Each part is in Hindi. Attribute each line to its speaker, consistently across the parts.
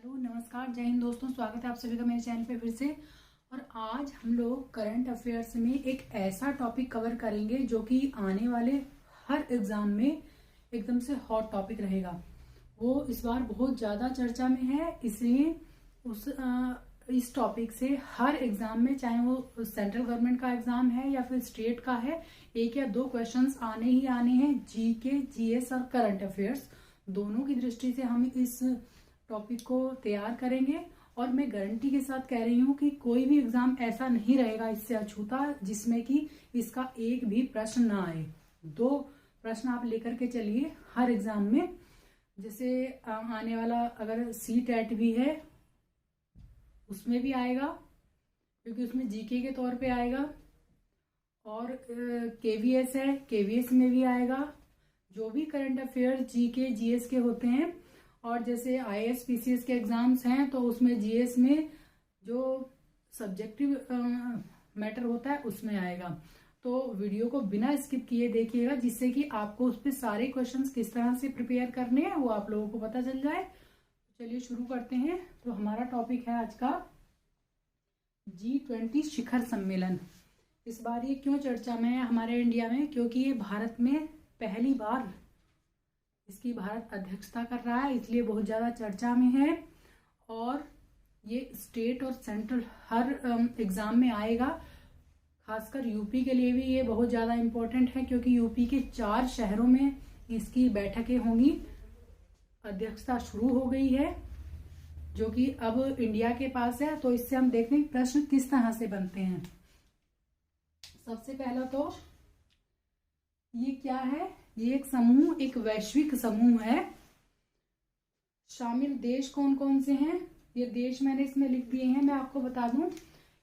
Speaker 1: हेलो नमस्कार, जय हिंद दोस्तों। स्वागत है आप सभी का मेरे चैनल पे फिर से। और आज हम लोग करंट अफेयर्स में एक ऐसा टॉपिक कवर करेंगे जो कि आने वाले हर एग्जाम में एकदम से हॉट टॉपिक रहेगा। वो इस बार बहुत ज़्यादा चर्चा में है, इसलिए इस टॉपिक से हर एग्जाम में, चाहे वो सेंट्रल गवर्नमेंट का एग्जाम है या फिर स्टेट का है, एक या दो क्वेश्चंस आने ही आने हैं। जीके, जीएस और करंट अफेयर्स दोनों की दृष्टि से हम इस टॉपिक को तैयार करेंगे। और मैं गारंटी के साथ कह रही हूँ कि कोई भी एग्जाम ऐसा नहीं रहेगा इससे अछूता जिसमें कि इसका एक भी प्रश्न ना आए। 2 प्रश्न आप लेकर के चलिए हर एग्जाम में। जैसे आने वाला अगर CTET भी है उसमें भी आएगा, क्योंकि उसमें जीके के तौर पे आएगा। और KVS है, KVS में भी आएगा। जो भी करंट अफेयर जीके जीएस के होते हैं, और जैसे IAS PCS के एग्जाम्स हैं तो उसमें जीएस में जो सब्जेक्टिव मैटर होता है उसमें आएगा। तो वीडियो को बिना स्किप किए देखिएगा, जिससे कि आपको उस पर सारे क्वेश्चंस किस तरह से प्रिपेयर करने हैं वो आप लोगों को पता चल जाए। चलिए शुरू करते हैं। तो हमारा टॉपिक है आज का G20 शिखर सम्मेलन। इस बार ये क्यों चर्चा में है हमारे इंडिया में? क्योंकि ये भारत में पहली बार इसकी भारत अध्यक्षता कर रहा है, इसलिए बहुत ज़्यादा चर्चा में है। और ये स्टेट और सेंट्रल हर एग्ज़ाम में आएगा। खासकर यूपी के लिए भी ये बहुत ज़्यादा इम्पोर्टेंट है, क्योंकि यूपी के 4 शहरों में इसकी बैठकें होंगी। अध्यक्षता शुरू हो गई है, जो कि अब इंडिया के पास है। तो इससे हम देखते हैं प्रश्न किस तरह से बनते हैं। सबसे पहला तो ये क्या है? ये एक समूह, एक वैश्विक समूह है। शामिल देश कौन कौन से हैं? ये देश मैंने इसमें लिख दिए हैं, मैं आपको बता दूं।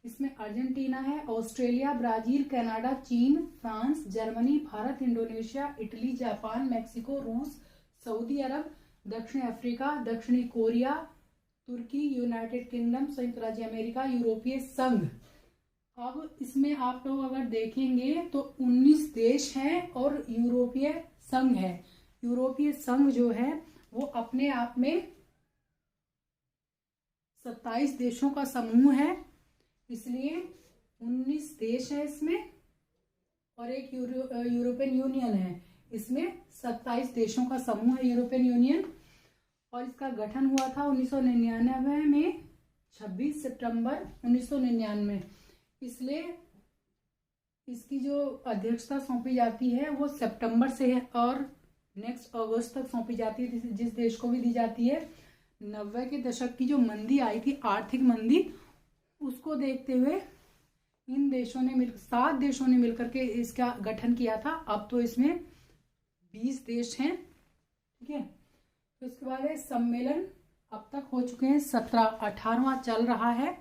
Speaker 1: इसमें अर्जेंटीना है, ऑस्ट्रेलिया, ब्राजील, कनाडा, चीन, France, Germany, Bharat, Indonesia, Italy, Japan, Mexico, रूस, सऊदी अरब, दक्षिण अफ्रीका, दक्षिणी कोरिया, तुर्की, यूनाइटेड किंगडम, संयुक्त राज्य अमेरिका, यूरोपीय संघ। अब इसमें आप लोग अगर देखेंगे तो 19 देश हैं और यूरोपीय संघ है। यूरोपीय संघ जो है वो अपने आप में 27 देशों का समूह है, इसलिए 19 देश है इसमें। और एक यूरोपियन यूनियन है, इसमें 27 देशों का समूह है यूरोपियन यूनियन। और इसका गठन हुआ था 1999 में, 26 सितंबर 1999। इसलिए इसकी जो अध्यक्षता सौंपी जाती है वो सितंबर से है और नेक्स्ट अगस्त तक सौंपी जाती है, जिस देश को भी दी जाती है। 90 के दशक की जो मंदी आई थी, आर्थिक मंदी, उसको देखते हुए इन देशों ने 7 देशों ने मिलकर के इसका गठन किया था। अब तो इसमें 20 देश हैं, ठीक है। तो इसके बाद है सम्मेलन। अब तक हो चुके हैं 17, 18वां चल रहा है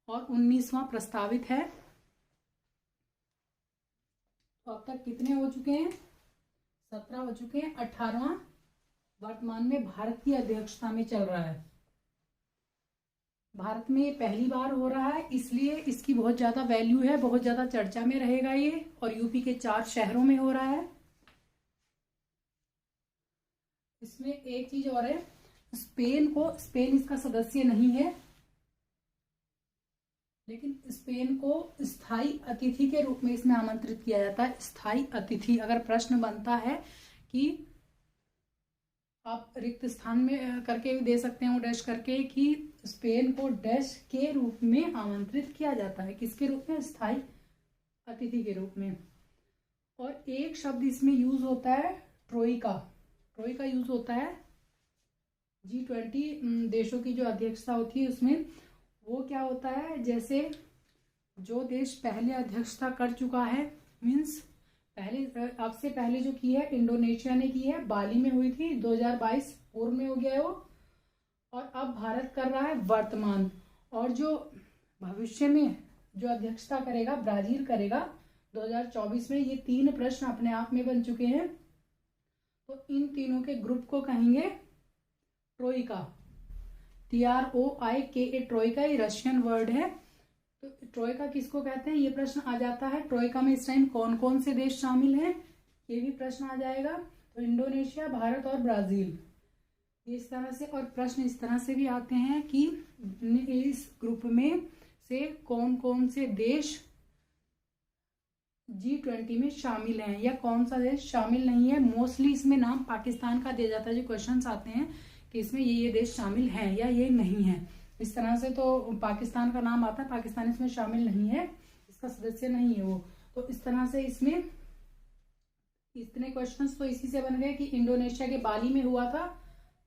Speaker 1: और 19वां प्रस्तावित है। तो अब तक कितने हो चुके हैं? 17 हो चुके हैं, 18वां वर्तमान में भारत की अध्यक्षता में चल रहा है। भारत में पहली बार हो रहा है, इसलिए इसकी बहुत ज्यादा वैल्यू है, बहुत ज्यादा चर्चा में रहेगा ये। और यूपी के 4 शहरों में हो रहा है। इसमें एक चीज और है, स्पेन इसका सदस्य नहीं है, लेकिन स्पेन को स्थायी अतिथि के रूप में इसमें आमंत्रित किया जाता है। स्थायी अतिथि, अगर प्रश्न बनता है कि आप रिक्त स्थान में करके भी दे सकते हैं, डैश करके, कि स्पेन को डैश के रूप में आमंत्रित किया जाता है। किसके रूप में? स्थायी अतिथि के रूप में। और एक शब्द इसमें यूज होता है, ट्रोइका। ट्रोइका यूज होता है G20 देशों की जो अध्यक्षता होती है उसमें। वो क्या होता है? जैसे जो देश पहले अध्यक्षता कर चुका है, मीन्स पहले, अब से पहले जो की है इंडोनेशिया ने की है, बाली में हुई थी 2022, पूर्व में हो गया है वो। और अब भारत कर रहा है वर्तमान। और जो भविष्य में जो अध्यक्षता करेगा, ब्राजील करेगा 2024 में। ये 3 प्रश्न अपने आप में बन चुके हैं। तो इन तीनों के ग्रुप को कहेंगे ट्रोइका, TROIKA, ट्रोइका। ये रशियन वर्ड है। तो ट्रोइका किसको कहते हैं, ये प्रश्न आ जाता है। ट्रोइका में इस टाइम कौन कौन से देश शामिल हैं, ये भी प्रश्न आ जाएगा। तो इंडोनेशिया, भारत और ब्राजील, इस तरह से। और प्रश्न इस तरह से भी आते हैं कि इस ग्रुप में से कौन कौन से देश G20 में शामिल हैं या कौन सा देश शामिल नहीं है। मोस्टली इसमें नाम पाकिस्तान का दिया जाता है। जो क्वेश्चंस आते हैं कि इसमें ये देश शामिल हैं या ये नहीं है, इस तरह से तो पाकिस्तान का नाम आता है, पाकिस्तान इसमें शामिल नहीं है, इसका सदस्य नहीं है वो। तो इस तरह से इसमें इतने क्वेश्चंस तो इसी से बन गए कि इंडोनेशिया के बाली में हुआ था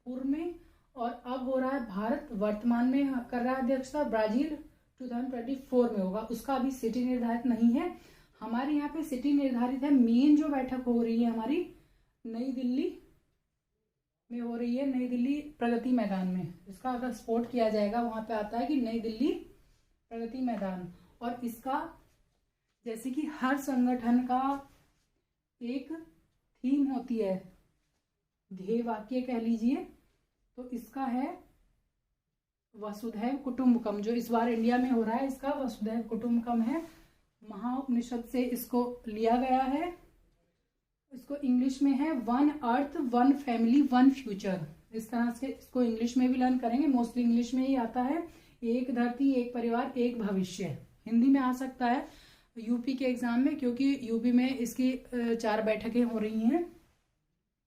Speaker 1: पूर्व में, और अब हो रहा है भारत वर्तमान में कर रहा है अध्यक्षता, ब्राजील 2024 में होगा। उसका अभी सिटी निर्धारित नहीं है। हमारे यहाँ पे सिटी निर्धारित है। मेन जो बैठक हो रही है हमारी नई दिल्ली में हो रही है, नई दिल्ली प्रगति मैदान में। इसका अगर स्पॉट किया जाएगा वहां पे आता है कि नई दिल्ली प्रगति मैदान। और इसका जैसे कि हर संगठन का एक थीम होती है, ध्येय वाक्य कह लीजिए, तो इसका है वसुधैव कुटुंबकम। जो इस बार इंडिया में हो रहा है इसका वसुधैव कुटुंबकम है। महाउपनिषद से इसको लिया गया है। इसको इंग्लिश में है one earth one family one future. इस तरह से इसको इंग्लिश में भी लर्न करेंगे, मोस्टली इंग्लिश में ही आता है। एक धरती एक परिवार एक भविष्य, हिंदी में आ सकता है यूपी के एग्जाम में, क्योंकि यूपी में इसकी 4 बैठकें हो रही हैं।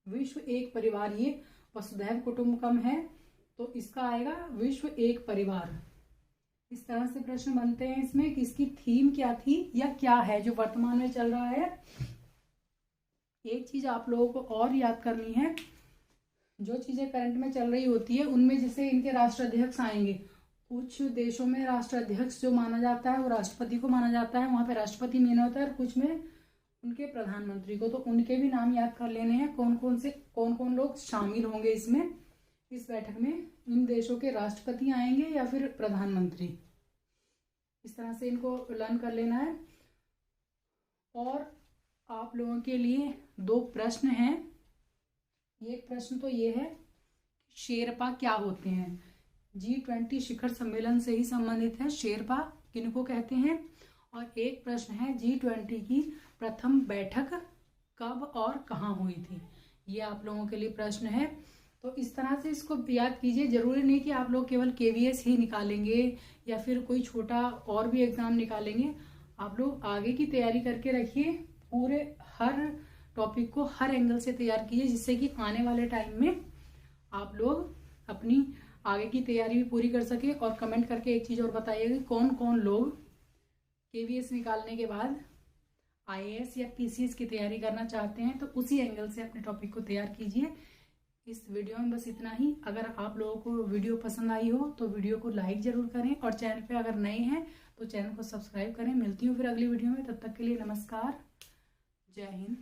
Speaker 1: विश्व एक परिवार, ये वसुधैव कुटुंबकम है, तो इसका आएगा विश्व एक परिवार। इस तरह से प्रश्न बनते हैं इसमें कि इसकी थीम क्या थी या क्या है जो वर्तमान में चल रहा है। एक चीज आप लोगों को और याद करनी है, जो चीजें करंट में चल रही होती है उनमें जैसे इनके राष्ट्राध्यक्ष आएंगे। कुछ देशों में राष्ट्राध्यक्ष जो माना जाता है वो राष्ट्रपति को माना जाता है, वहां पे राष्ट्रपति मेन होता है, और कुछ में उनके प्रधानमंत्री को। तो उनके भी नाम याद कर लेने हैं, कौन कौन लोग शामिल होंगे इसमें, इस बैठक में। इन देशों के राष्ट्रपति आएंगे या फिर प्रधानमंत्री, इस तरह से इनको लर्न कर लेना है। और आप लोगों के लिए 2 प्रश्न हैं। एक प्रश्न तो ये है शेरपा क्या होते हैं। G20 शिखर सम्मेलन से ही संबंधित है, शेरपा किनको कहते हैं। और एक प्रश्न है G20 की प्रथम बैठक कब और कहाँ हुई थी। ये आप लोगों के लिए प्रश्न है। तो इस तरह से इसको याद कीजिए। जरूरी नहीं कि आप लोग केवल KVS ही निकालेंगे या फिर कोई छोटा और भी एग्जाम निकालेंगे। आप लोग आगे की तैयारी करके रखिए, पूरे हर टॉपिक को हर एंगल से तैयार कीजिए, जिससे कि आने वाले टाइम में आप लोग अपनी आगे की तैयारी भी पूरी कर सके। और कमेंट करके एक चीज और बताइएगा, कौन कौन लोग KVS निकालने के बाद IAS या PCS की तैयारी करना चाहते हैं, तो उसी एंगल से अपने टॉपिक को तैयार कीजिए। इस वीडियो में बस इतना ही। अगर आप लोगों को वीडियो पसंद आई हो तो वीडियो को लाइक जरूर करें, और चैनल पे अगर नए हैं तो चैनल को सब्सक्राइब करें। मिलती हूँ फिर अगली वीडियो में, तब तक के लिए नमस्कार, जय हिंद।